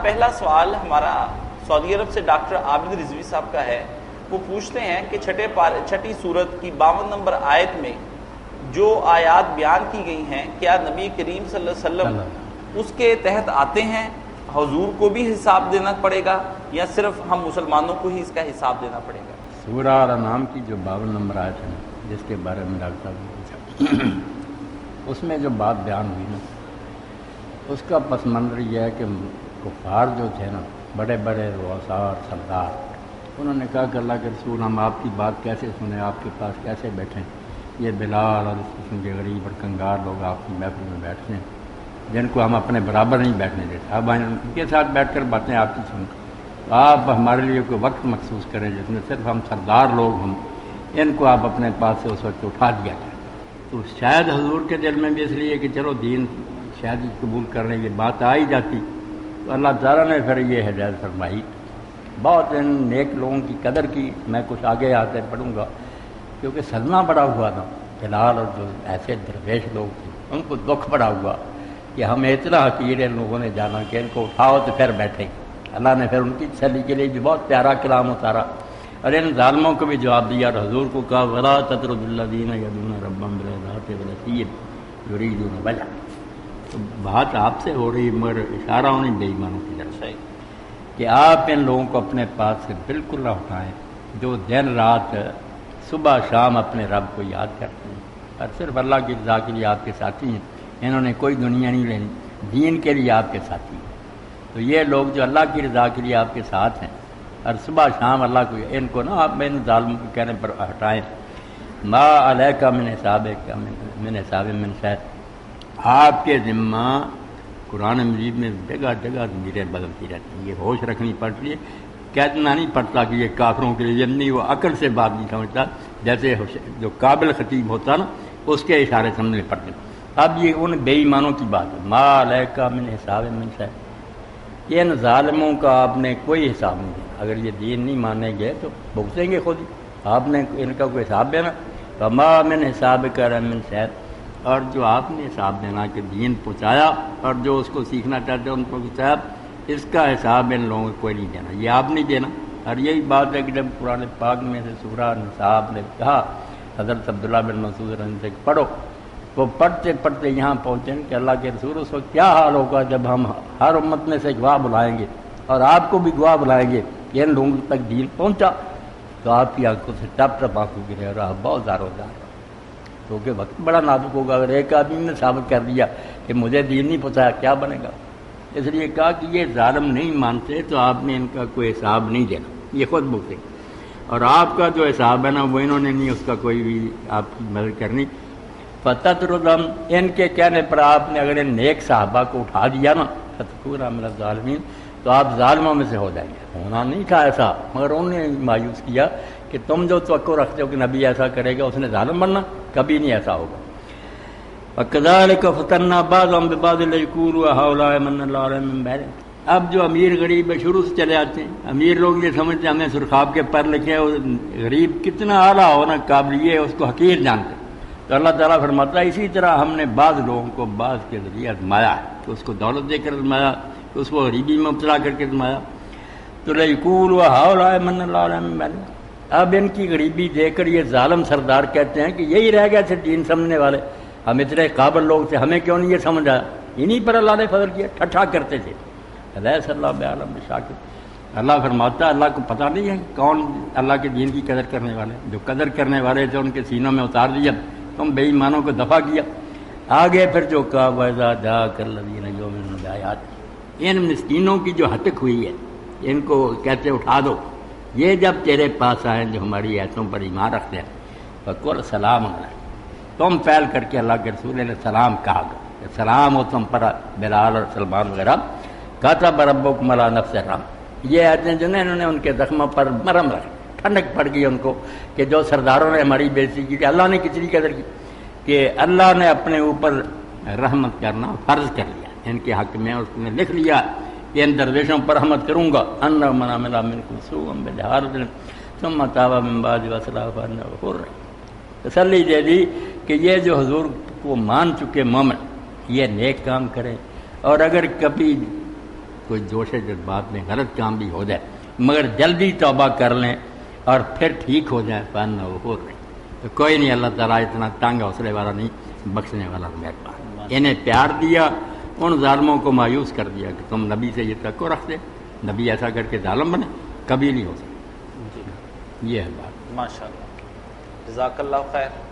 پہلا سوال ہمارا سعودی عرب سے ڈاکٹر عابد رضوی صاحب کا ہے. وہ پوچھتے ہیں کہ چھٹی سورت کی 52 نمبر آیت میں جو آیات بیان کی گئی ہیں کیا نبی کریم صلی اللہ علیہ وسلم اس کے تحت آتے ہیں؟ حضور کو بھی حساب دینا پڑے گا یا صرف ہم مسلمانوں کو ہی اس کا حساب دینا پڑے گا؟ سورہ الانعام کی جو 52 نمبر آیت ہے جس کے بارے میں ڈاکٹر صاحب نے پوچھا، اس میں جو بات بیان ہوئی نا، اس کا پس منظر یہ ہے کہ کفار جو تھے نا، بڑے بڑے رؤساء اور سردار، انہوں نے کہا کہ اللہ کے رسول ہم آپ کی بات کیسے سنیں، آپ کے پاس کیسے بیٹھیں؟ یہ بلال اور اس قسم کے غریب اور کنگار لوگ آپ کی محفل میں بیٹھتے ہیں جن کو ہم اپنے برابر نہیں بیٹھنے دیتے، اب ان کے ساتھ بیٹھ کر باتیں آپ کی سنیں، تو آپ ہمارے لیے کوئی وقت مخصوص کریں جس میں صرف ہم سردار لوگ ہوں، ان کو آپ اپنے پاس سے اس وقت اٹھا دیا جائے۔ تو شاید حضور کے دل میں بھی اس لیے کہ چلو دین شاید قبول کرنے کی بات آ ہی جاتی، تو اللہ تعالیٰ نے پھر یہ ہدایت فرمائی۔ بہت ان نیک لوگوں کی قدر کی، میں کچھ آگے آتے پڑھوں گا، کیونکہ صدمہ بڑا ہوا تھا بلال اور جو ایسے درویش لوگ تھے ان کو دکھ بڑا ہوا کہ ہمیں اتنا حقیر ان لوگوں نے جانا کہ ان کو اٹھاؤ تو پھر بیٹھیں۔ اللہ نے پھر ان کی تسلی کے لیے بھی بہت پیارا کلام اتارا اور ان ظالموں کو بھی جواب دیا اور حضور کو کہا وَلَا تَطْرُدُ الَّذِينَ يَدْعُونَ رَبَّهُم بِالْغَدَاةِ وَالْعَشِيِّ يُرِيدُونَ وَجْهَهُ۔ تو بات آپ سے ہو رہی مگر اشارہ ہونے بے ایمانوں کی طرف سے کہ آپ ان لوگوں کو اپنے پاس سے بالکل نہ اٹھائیں جو دن رات صبح شام اپنے رب کو یاد کرتے ہیں اور صرف اللہ کی رضا کے لیے آپ کے ساتھی ہیں، انہوں نے کوئی دنیا نہیں لینی، دین کے لیے آپ کے ساتھی ہیں۔ تو یہ لوگ جو اللہ کی رضا کے لیے آپ کے ساتھ ہیں اور صبح شام اللہ کو، ان کو نا آپ ان ظالموں کے کہنے پر ہٹائیں۔ ما علیکہ من حسابک من حساب من شیء، آپ کے ذمہ قرآن مجید میں جگہ جگہ ضمیریں بدلتی رہتی ہیں، یہ ہوش رکھنی پڑتی ہے۔ کہنا نہیں پڑتا کہ یہ کافروں کے لیے نہیں، وہ عقل سے بات نہیں سمجھتا، جیسے جو قابل خطیب ہوتا نا اس کے اشارے سمجھنے پڑتے۔ اب یہ ان بے ایمانوں کی بات ہے، ما علیکہ من حساب من شیء، ان ظالموں کا آپ نے کوئی حساب نہیں دینا، اگر یہ دین نہیں مانیں گے تو بھگتیں گے خود ہی، آپ نے ان کا کوئی حساب دینا۔ وما من حسابک من شیء، اور جو آپ نے حساب دینا کہ دین پہنچایا اور جو اس کو سیکھنا چاہتے ہیں ان کو پہنچایا، اس کا حساب ان لوگوں کو کوئی نہیں دینا، یہ آپ نہیں دینا۔ اور یہی بات ہے کہ جب قرآن پاک میں سے سورہ نساء نے کہا حضرت عبداللہ بن مسعود رضی اللہ عنہ سے پڑھو، وہ پڑھتے پڑھتے یہاں پہنچے کہ اللہ کے رسول اس وقت کیا حال ہوگا جب ہم ہر امت میں سے گواہ بلائیں گے اور آپ کو بھی گواہ بلائیں گے کہ ان لوگوں تک دین پہنچا، تو آپ کی آنکھوں سے ٹپ ٹپ آنکھوں گرے اور آپ بہت زار ہو جائے، کیونکہ وقت بڑا نازک ہوگا۔ اگر ایک آدمی نے ثابت کر دیا کہ مجھے دین نہیں پہنچایا کیا بنے گا؟ اس لیے کہا کہ یہ ظالم نہیں مانتے تو آپ نے ان کا کوئی حساب نہیں دینا، یہ خود بھگتے، اور آپ کا جو حساب ہے نا وہ انہوں نے نہیں اس کا کوئی بھی آپ کی مدد کرنی۔ فتطردہم، ان کے کہنے پر آپ نے اگر ان نیک صحابہ کو اٹھا دیا نا فتکونا من الظالمین، تو آپ ظالموں میں سے ہو جائیں گے۔ ہونا نہیں تھا ایسا، مگر انہوں نے مایوس کیا کہ تم جو توقع رکھتے ہو کہ نبی ایسا کرے گا اس نے ظالم بننا، کبھی نہیں ایسا ہوگا۔ وَكَذَلِكَ فَتَنَّا بَعْضَهُم بِبَعْضٍ لِيَقُولُوا أَهَٰؤُلَاءِ مَنَّ اللَّهُ عَلَيْهِم مِّن بَعْدِهِمْ۔ اب جو امیر غریب ہے شروع سے چلے آتے ہیں، امیر لوگ یہ سمجھتے ہیں ہمیں سرخاب کے پر لکھے، اور غریب کتنا اعلیٰ ہو نا قابل ہے اس کو حقیر جانتے، تو اللہ تعالیٰ فرماتا ہے اسی طرح ہم نے بعض لوگوں کو بعض کے ذریعے آزمایا ہے، تو اس کو دولت دے کر آزمایا، تو اس کو غریبی میں مبتلا کر کے آزمایا۔ تو لِيَقُولُوا أَهَٰؤُلَاءِ مَنَّ اللَّهُ عَلَيْهِم مِّن بَعْدِهِمْ، اب ان کی غریبی دیکھ کر یہ ظالم سردار کہتے ہیں کہ یہی رہ گئے تھے دین سمجھنے والے، ہم اتنے قابل لوگ تھے، ہمیں کیوں نہیں یہ سمجھ آیا؟ انہی پر اللہ نے فضل کیا، ٹھٹھا کرتے تھے۔ الیس اللہ بعلم بالشاکر، اللہ فرماتا ہے اللہ کو پتہ نہیں ہے کون اللہ کے دین کی قدر کرنے والے، جو قدر کرنے والے تھے ان کے سینوں میں اتار دیا، تم بے ایمانوں کو دفع کیا۔ آگے پھر جو کہا وَإِذَا جَاءَكَ الَّذِينَ يُؤْمِنُونَ بِآيَاتِنَا، ان مسکینوں کی جو ہتک ہوئی ہے ان کو کہتے اٹھا دو، یہ جب تیرے پاس آئیں جو ہماری ایتوں پر ایمان رکھتے ہیں، فَقُلْ سَلَامٌ عَلَيْكُمْ، تم پھیل کر کے اللہ کے رسول نے سلام کہا گا، سلام ہو تم پر بلال اور سلمان وغیرہ۔ کاتب ربکم علی نفسہ الرحمۃ، یہ آیتیں جو انہوں نے ان کے زخموں پر مرہم رکھ، ٹھنڈک پڑ گئی ان کو کہ جو سرداروں نے ہماری بے عزتی کی، کہ اللہ نے کتنی قدر کی، کہ اللہ نے اپنے اوپر رحمت کرنا فرض کر لیا ان کے حق میں، اس نے لکھ لیا کہ ان درویشوں پر رحمت کروں گا، انہ من عمل منکم سوءا بجہالۃ ثم تاب من بعد واصلح فانہ غفور رحیم۔ تسلی دے دی کہ یہ جو حضور کو مان چکے مومن یہ نیک کام کریں، اور اگر کبھی کوئی جوش جذبات میں غلط کام بھی ہو جائے مگر جلدی توبہ کر لیں اور پھر ٹھیک ہو جائے فن ہو رہے تو کوئی نہیں، اللہ تعالیٰ اتنا تنگ حوصلے والا نہیں، بخشنے والا مہربان۔ انہیں پیار دیا، ان ظالموں کو مایوس کر دیا کہ تم نبی سے یہ توقع رکھتے، نبی ایسا کر کے ظالم بنے، کبھی نہیں ہو سکتا۔ یہ ہے بات۔ ماشاء اللہ، جزاک اللہ خیر۔